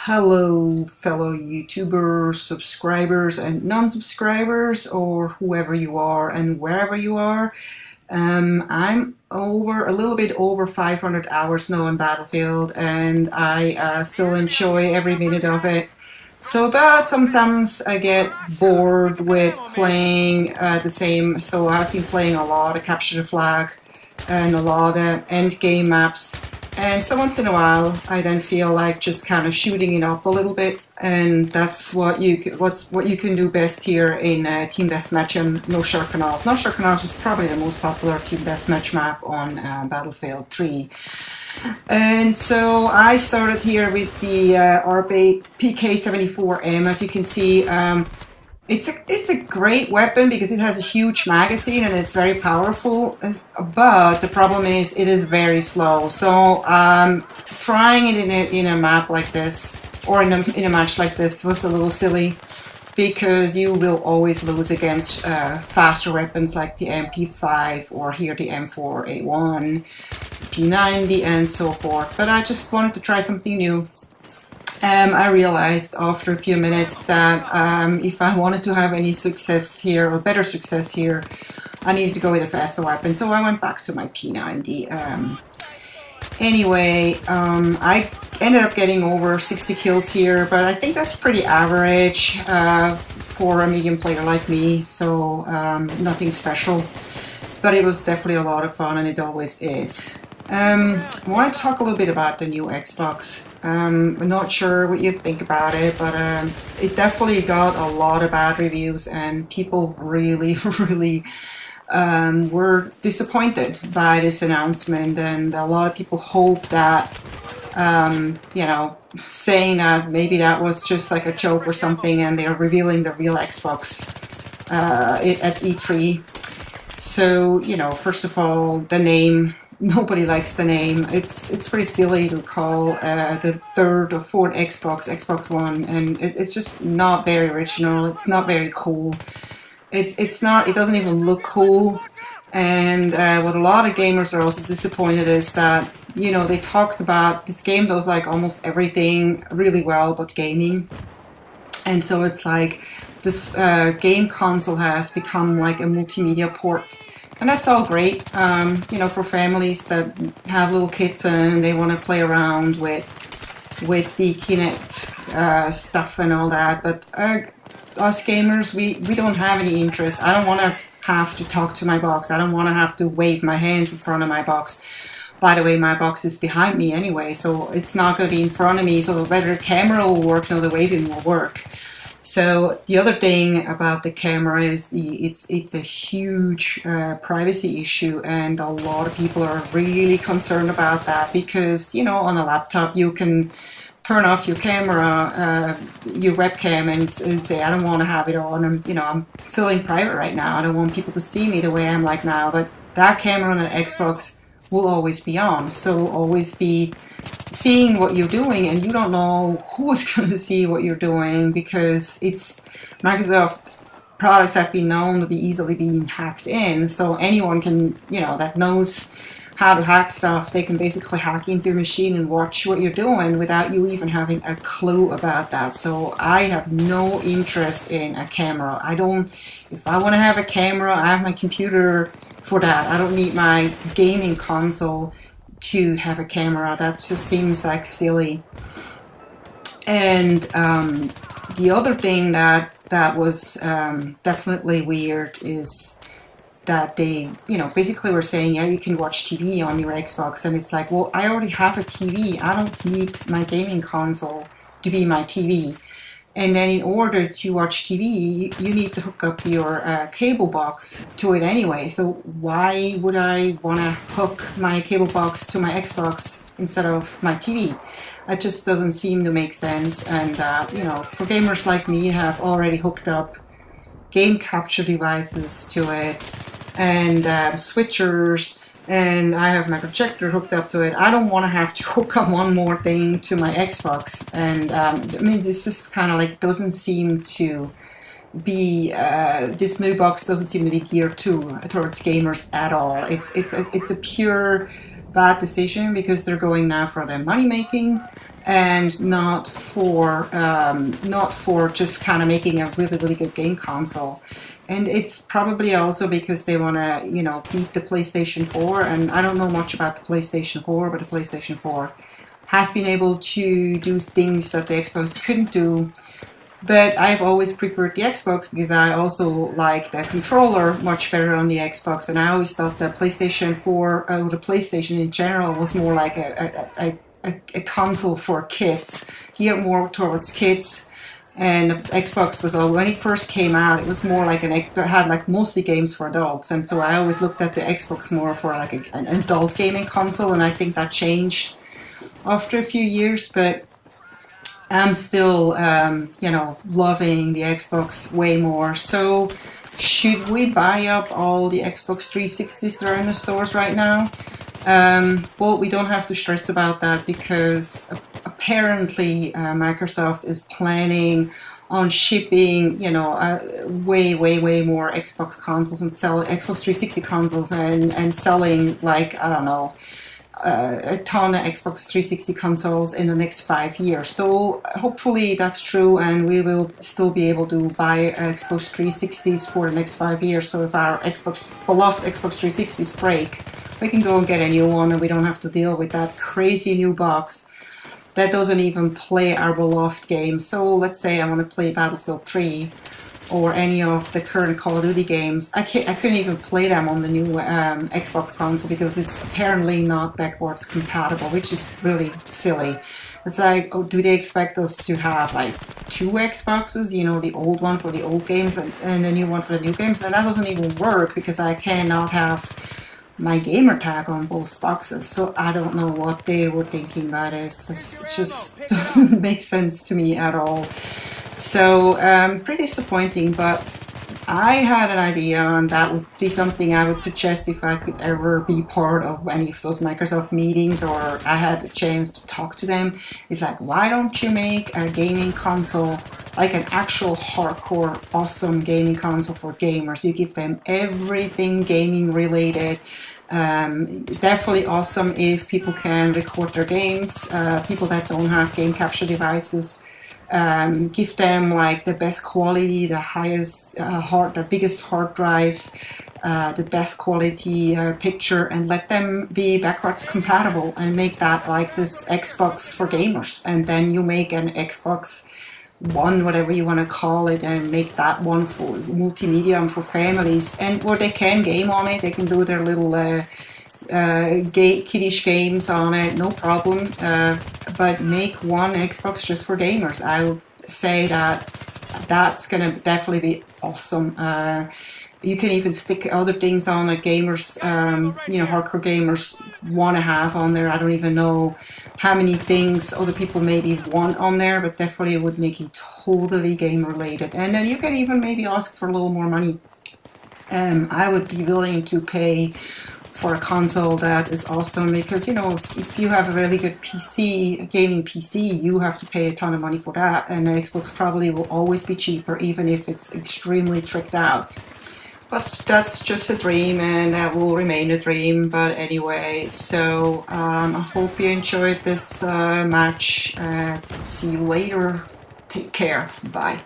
Hello, fellow YouTubers, subscribers, and non-subscribers, or whoever you are and wherever you are. I'm over a little bit over 500 hours now on Battlefield, and I still enjoy every minute of it. But sometimes I get bored with playing the same. So I've been playing a lot of Capture the Flag and a lot of end game maps. And so once in a while, I then feel like just kind of shooting it up a little bit, and that's what you can do best here in Team Deathmatch and Noshar Canals. Noshar Canals is probably the most popular Team Deathmatch map on Battlefield 3. And so I started here with the RB PK74M. As you can see, it's a great weapon because it has a huge magazine and it's very powerful, but the problem is it is very slow. So trying it in a map like this or in a match like this was a little silly, because you will always lose against faster weapons like the MP5 or here the M4A1, P90 and so forth. But I just wanted to try something new. I realized after a few minutes that if I wanted to have any success here, or better success here, I needed to go with a faster weapon. So I went back to my P90. Anyway, I ended up getting over 60 kills here, but I think that's pretty average for a medium player like me, so nothing special. But it was definitely a lot of fun, and it always is. I want to talk a little bit about the new Xbox. I'm not sure what you think about it, but it definitely got a lot of bad reviews, and people really, really were disappointed by this announcement. And a lot of people hope that, saying that maybe that was just like a joke or something, and they're revealing the real Xbox at E3. So, first of all, the name. Nobody likes the name. It's pretty silly to call the third or fourth Xbox One, and it's just not very original. It's not very cool. It's not. It doesn't even look cool. And what a lot of gamers are also disappointed is that they talked about this game does like almost everything really well but gaming, and so it's like this game console has become like a multimedia port. And that's all great, for families that have little kids and they want to play around with the Kinect stuff and all that. But us gamers, we don't have any interest. I don't want to have to talk to my box. I don't want to have to wave my hands in front of my box. By the way, my box is behind me anyway, so it's not going to be in front of me. So whether the camera will work or the waving will work. So the other thing about the camera is it's a huge privacy issue, and a lot of people are really concerned about that because, on a laptop you can turn off your camera, your webcam, and say, I don't want to have it on. I'm feeling private right now. I don't want people to see me the way I'm like now. But that camera on an Xbox will always be on, so will always be seeing what you're doing, and you don't know who is going to see what you're doing, because Microsoft products have been known to be easily being hacked in. So anyone can, that knows how to hack stuff, they can basically hack into your machine and watch what you're doing without you even having a clue about that. So I have no interest in a camera. If I want to have a camera, I have my computer for that. I don't need my gaming console to have a camera. That just seems like silly. And the other thing that was definitely weird is that they, basically were saying, yeah, you can watch TV on your Xbox, and it's like, well, I already have a TV. I don't need my gaming console to be my TV. And then in order to watch TV, you need to hook up your cable box to it anyway. So why would I want to hook my cable box to my Xbox instead of my TV? That just doesn't seem to make sense. And, for gamers like me, have already hooked up game capture devices to it and switchers, and I have my projector hooked up to it. I don't want to have to hook up one more thing to my Xbox, and it means it's just kind of like doesn't seem to be this new box doesn't seem to be geared towards gamers at all. It's a pure bad decision because they're going now for their money making, and not for just kind of making a really really good game console. And it's probably also because they want to, you know, beat the PlayStation 4. And I don't know much about the PlayStation 4, but the PlayStation 4 has been able to do things that the Xbox couldn't do. But I've always preferred the Xbox because I also like the controller much better on the Xbox. And I always thought that PlayStation 4, or the PlayStation in general, was more like a console for kids, geared more towards kids. And Xbox was, when it first came out, it was more like an Xbox, had like mostly games for adults. And so I always looked at the Xbox more for like an adult gaming console. And I think that changed after a few years, but I'm still, you know, loving the Xbox way more. So should we buy up all the Xbox 360s that are in the stores right now? Well, we don't have to stress about that because apparently Microsoft is planning on shipping, you know, way more Xbox consoles and sell Xbox 360 consoles and selling like, I don't know, a ton of Xbox 360 consoles in the next 5 years. So hopefully that's true, and we will still be able to buy Xbox 360s for the next 5 years. So if our beloved Xbox 360s break, we can go and get a new one, and we don't have to deal with that crazy new box that doesn't even play our beloved games. So let's say I want to play Battlefield 3 or any of the current Call of Duty games. I couldn't even play them on the new Xbox console because it's apparently not backwards compatible, which is really silly. It's like, oh, do they expect us to have like 2 Xboxes, you know, the old one for the old games and the new one for the new games? And that doesn't even work because I cannot have my gamer tag on both boxes. So I don't know what they were thinking about it. It just doesn't make sense to me at all. So pretty disappointing, but I had an idea, and that would be something I would suggest if I could ever be part of any of those Microsoft meetings or I had a chance to talk to them. It's like, why don't you make a gaming console, like an actual hardcore, awesome gaming console for gamers? You give them everything gaming related. Definitely awesome if people can record their games, people that don't have game capture devices. Give them like the best quality, the highest the biggest hard drives, the best quality picture, and let them be backwards compatible and make that like this Xbox for gamers. And then you make an Xbox One, whatever you want to call it, and make that one for multimedia and for families, and where they can game on it, they can do their little kiddish games on it, no problem. But make one Xbox just for gamers. I would say that that's gonna definitely be awesome. You can even stick other things on that gamers, you know, hardcore gamers want to have on there. I don't even know how many things other people maybe want on there, but definitely it would make it totally game related. And then you can even maybe ask for a little more money. I would be willing to pay for a console that is awesome because, you know, if you have a really good PC, a gaming PC, you have to pay a ton of money for that, and the Xbox probably will always be cheaper even if it's extremely tricked out. But that's just a dream, and that will remain a dream. But anyway, so I hope you enjoyed this match. See you later. Take care. Bye.